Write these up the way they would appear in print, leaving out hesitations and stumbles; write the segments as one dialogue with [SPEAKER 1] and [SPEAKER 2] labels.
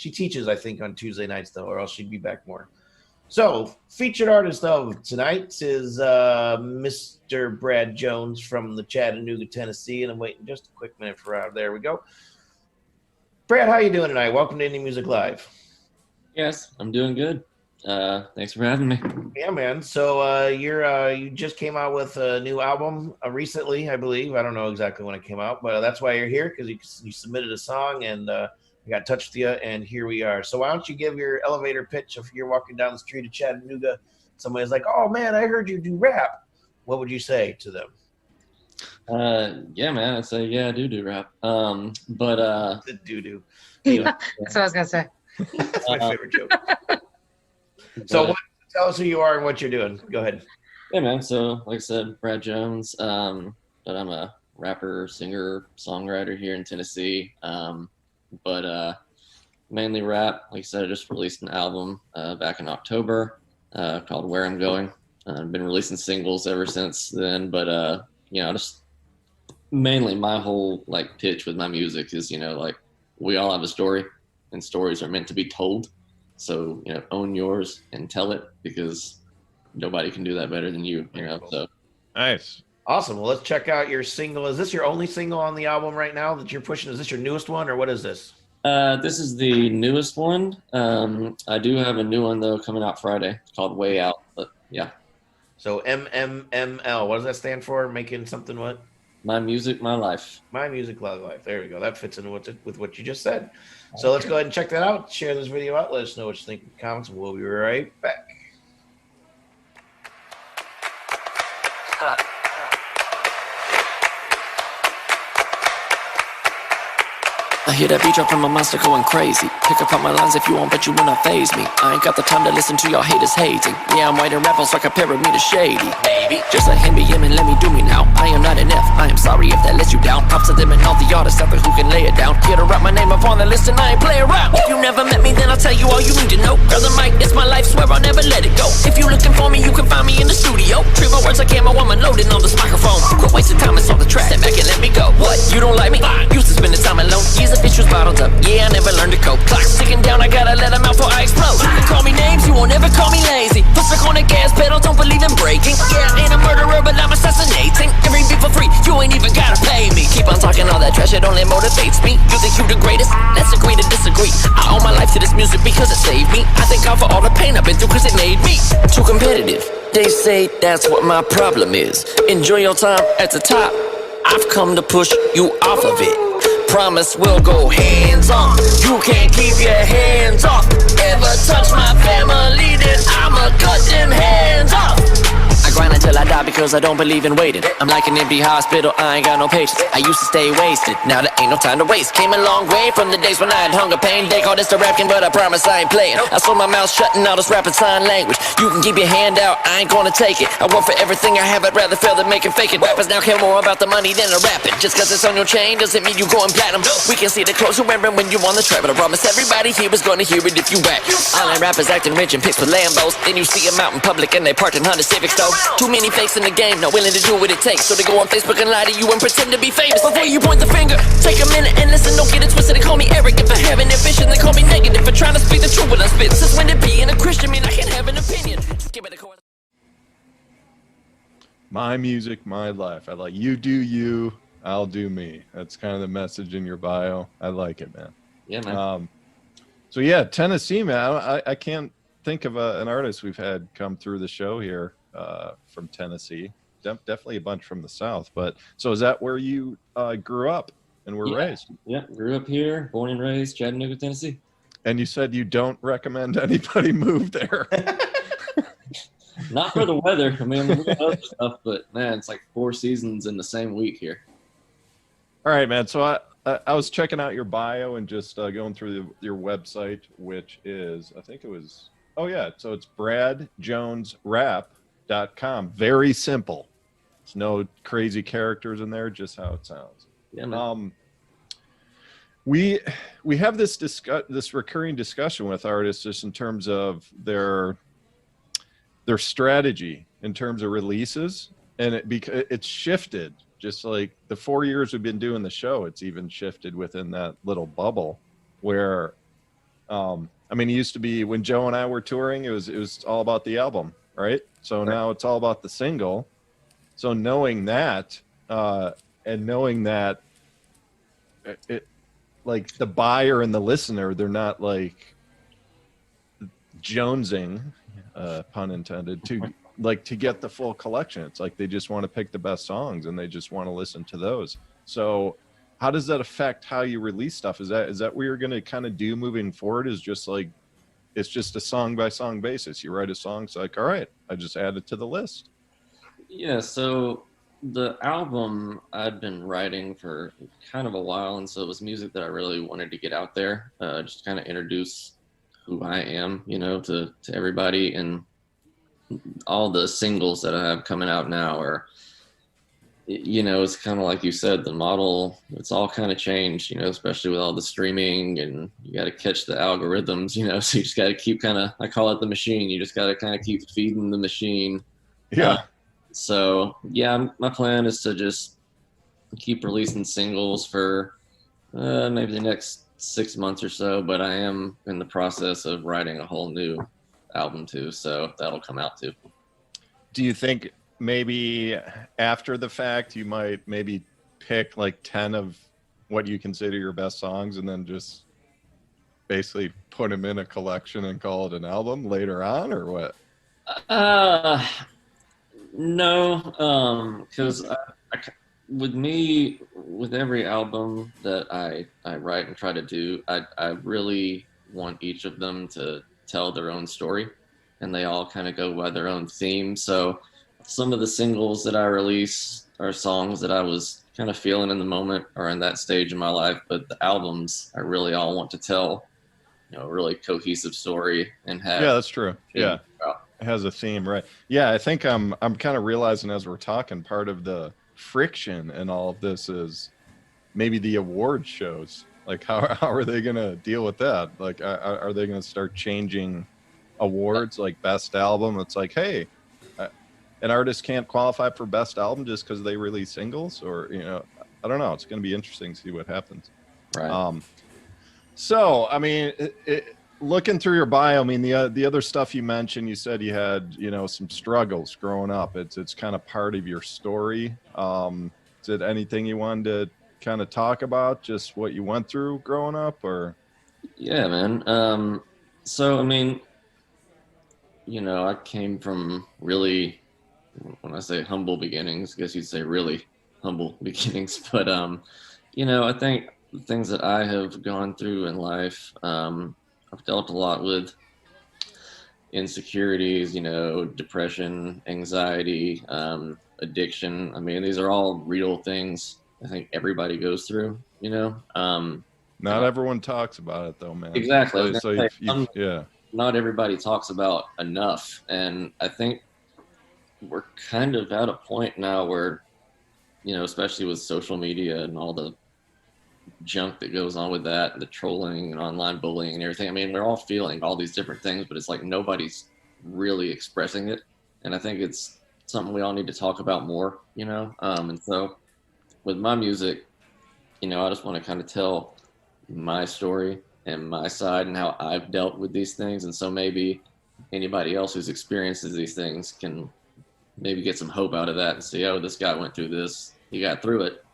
[SPEAKER 1] She teaches, I think, on Tuesday nights though, or else she'd be back more. So, featured artist of tonight is Mr. Brad Jones from the Chattanooga, Tennessee, and I'm waiting just a quick minute for there we go. Brad, how you doing tonight? Welcome to Indie Music Live.
[SPEAKER 2] Yes, I'm doing good. Thanks for having me.
[SPEAKER 1] Yeah, man. So you just came out with a new album recently, I believe. I don't know exactly when it came out, but that's why you're here, because you submitted a song and we got in touch with you, and here we are. So why don't you give your elevator pitch if you're walking down the street of Chattanooga, somebody's like, "Oh man, I heard you do rap." What would you say to them?
[SPEAKER 2] Yeah, man, I'd say I do rap. But
[SPEAKER 1] do.
[SPEAKER 3] Anyway, that's what I was gonna say.
[SPEAKER 1] That's my favorite joke. So tell us who you are and what you're doing. Go ahead.
[SPEAKER 2] Yeah, man. So like I said, Brad Jones. But I'm a rapper, singer, songwriter here in Tennessee. But mainly rap. Like I said, I just released an album back in October called Where I'm Going. I've been releasing singles ever since then. But just mainly my whole pitch with my music is we all have a story, and stories are meant to be told. So, own yours and tell it, because nobody can do that better than you, so.
[SPEAKER 4] Nice.
[SPEAKER 1] Awesome. Well, let's check out your single. Is this your only single on the album right now that you're pushing? Is this your newest one, or what is this?
[SPEAKER 2] This is the newest one. I do have a new one, though, coming out Friday. It's called Way Out, but yeah. So
[SPEAKER 1] MMML, what does that stand for? Making something what?
[SPEAKER 2] My Music, My Life.
[SPEAKER 1] My Music, My Life. There we go. That fits in with what you just said. So let's go ahead and check that out. Share this video out. Let us know what you think in the comments. We'll be right back.
[SPEAKER 5] I hear that beat drop from my monster going crazy. Pick up on my lines if you want, but you will not faze me. I ain't got the time to listen to y'all haters hating. Yeah, I'm writing rappers like a pyramid of shady. Baby, just like him be him and let me do me now. I am not an F, I am sorry if that lets you down. Props to them and all the artists out there who can lay it down. Here to write my name up on the list and I ain't playing around. If you never met me, then I'll tell you all you need to know. Grab the mic, it's my life, swear I'll never let it go. If you looking for me, you can find me in the studio. Treat my words like ammo, I'm unloading on this microphone. Quit wasting time, it's on the track. Step back and let me go. What? You don't like me? Fine. Used to spend the time alone. Years of issues bottled up. Yeah, I never learned to cope. Clock's ticking down, I gotta let them out before I explode. You can call me names, you won't ever call me lazy. Put stuck on the gas pedal, don't believe in breaking. Yeah, I ain't a murderer, but I'm assassinating. Every beat for free, you ain't even gotta pay me. Keep on talking all that trash, it only motivates me. You think you the greatest? Let's agree to disagree. I owe my life to this music because it saved me. I thank God for all the pain I've been through, cause it made me too competitive. They say that's what my problem is. Enjoy your time at the top. I've come to push you off of it. Promise we'll go hands on. You can't keep your hands off. Ever touch my family, then I'ma cut them hands off. I grind until I die because I don't believe in waiting. I'm like an empty hospital, I ain't got no patience. I used to stay wasted, now there ain't no time to waste. Came a long way from the days when I had hunger pain. They call this the rapkin', but I promise I ain't playing. I sold my mouth shut and all this rapping sign language. You can keep your hand out, I ain't gonna take it. I work for everything I have, I'd rather fail than make it fake it. Rappers now care more about the money than the rapping. Just cause it's on your chain doesn't mean you going platinum. We can see the clothes you're wearing when you're on the track, but I promise everybody here is gonna hear it if you rap. Online rappers acting rich and pics with Lambos. Then you see them out in public and they parked in Honda Civics though. Too many fakes in the game, not willing to do what it takes. So they go on Facebook and lie to you and pretend to be famous. Before you point the finger, take a minute and listen. Don't get it twisted and call me arrogant for having ambition. They call me negative for trying to speak the truth when I spit. Since when did being a Christian mean I can't have an opinion? Just give it a chord.
[SPEAKER 4] My music, my life. I like you do you, I'll do me. That's kind of the message in your bio. I like it, man.
[SPEAKER 2] Yeah, man.
[SPEAKER 4] So yeah, Tennessee, man. I can't think of an artist we've had come through the show here from Tennessee. Definitely a bunch from the South. But so is that where you grew up and were raised?
[SPEAKER 2] Yeah, grew up here, born and raised, Chattanooga, Tennessee.
[SPEAKER 4] And you said you don't recommend anybody move there.
[SPEAKER 2] Not for the weather. I mean, we got other stuff, but man, it's like 4 seasons in the same week here.
[SPEAKER 4] All right, man. So I was checking out your bio and just going through your website, which is, I think it was, oh yeah. So it's bradjonesrap.com. Very simple. There's no crazy characters in there, just how it sounds.
[SPEAKER 2] Yeah, man.
[SPEAKER 4] We have this recurring discussion with artists just in terms of their strategy in terms of releases, and it's shifted. Just like the 4 years we've been doing the show, it's even shifted within that little bubble where I mean, it used to be when Joe and I were touring, it was all about the album, right? So now it's all about the single. So knowing that, and knowing that it, like the buyer and the listener, they're not like jonesing, pun intended, to get the full collection. It's like they just want to pick the best songs and they just want to listen to those. So how does that affect how you release stuff? Is that what you're going to kind of do moving forward? Is just like, it's just a song by song basis. You write a song, it's like, all right, I just add it to the list.
[SPEAKER 2] Yeah, so the album I'd been writing for kind of a while, and so it was music that I really wanted to get out there, just kind of introduce who I am, to everybody. And all the singles that I have coming out now are, it's kind of like you said, the model, it's all kind of changed, especially with all the streaming, and you got to catch the algorithms, so you just got to keep I call it the machine. You just got to kind of keep feeding the machine.
[SPEAKER 4] Yeah.
[SPEAKER 2] So yeah, my plan is to just keep releasing singles for maybe the next 6 months or so, but I am in the process of writing a whole new album too, so that'll come out too.
[SPEAKER 4] Do you think maybe after the fact you might maybe pick like 10 of what you consider your best songs and then just basically put them in a collection and call it an album later on, or what?
[SPEAKER 2] No, because with every album that I write and try to do, I really want each of them to tell their own story, and they all kind of go by their own theme. So some of the singles that I release are songs that I was kind of feeling in the moment or in that stage in my life, but the albums I really all want to tell, a really cohesive story and have.
[SPEAKER 4] Yeah, that's true. Yeah. It has a theme, right? Yeah, I think I'm kind of realizing as we're talking, part of the friction and all of this is maybe the award shows. Like how are they going to deal with that? Like are they going to start changing awards, like best album? It's like, hey, an artist can't qualify for best album just because they release singles, or I don't know. It's going to be interesting to see what happens.
[SPEAKER 2] Right.
[SPEAKER 4] So I mean, looking through your bio, I mean, the other stuff you mentioned, you said you had some struggles growing up. It's kind of part of your story. Is it anything you wanted to kind of talk about, just what you went through growing up, or?
[SPEAKER 2] Yeah, man. So I mean, I came from really, when I say humble beginnings, I guess you'd say really humble beginnings. But I think the things that I have gone through in life, I've dealt a lot with insecurities, depression, anxiety, addiction. I mean, these are all real things I think everybody goes through,
[SPEAKER 4] Not everyone talks about it though, man.
[SPEAKER 2] Exactly.
[SPEAKER 4] So yeah.
[SPEAKER 2] Not everybody talks about enough. And I think we're kind of at a point now where, especially with social media and all the junk that goes on with that, the trolling and online bullying and everything. I mean, we're all feeling all these different things, but it's like nobody's really expressing it. And I think it's something we all need to talk about more, and so with my music, I just want to kind of tell my story and my side and how I've dealt with these things. And so maybe anybody else who's experiences these things can maybe get some hope out of that and say, oh, this guy went through this, he got through it.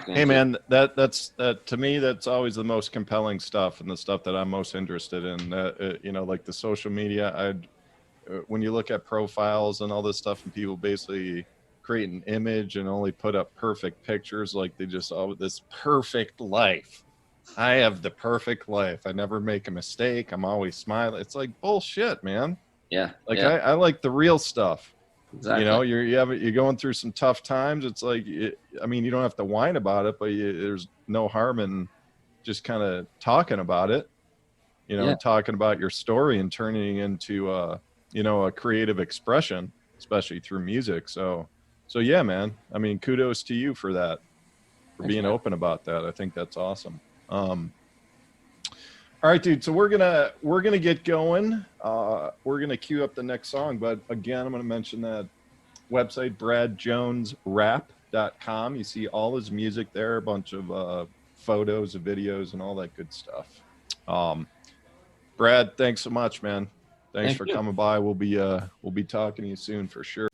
[SPEAKER 4] Hey man, that's to me, that's always the most compelling stuff and the stuff that I'm most interested in. Like the social media, when you look at profiles and all this stuff, and people basically create an image and only put up perfect pictures, like they just this perfect life. I have the perfect life. I never make a mistake. I'm always smiling. It's like bullshit, man.
[SPEAKER 2] Yeah.
[SPEAKER 4] Like
[SPEAKER 2] yeah.
[SPEAKER 4] I like the real stuff.
[SPEAKER 2] Exactly.
[SPEAKER 4] You're going through some tough times. It's like, I mean, you don't have to whine about it, but there's no harm in just kind of talking about it, talking about your story and turning it into a creative expression, especially through music. So yeah, man, I mean, kudos to you for that, for being open about that. I think that's awesome. All right, dude. So we're gonna get going. We're gonna queue up the next song, but again, I'm gonna mention that website, bradjonesrap.com. You see all his music there, a bunch of photos, of videos, and all that good stuff. Brad, thanks so much, man. Thanks
[SPEAKER 2] Thank
[SPEAKER 4] for
[SPEAKER 2] you.
[SPEAKER 4] coming by. We'll be talking to you soon for sure.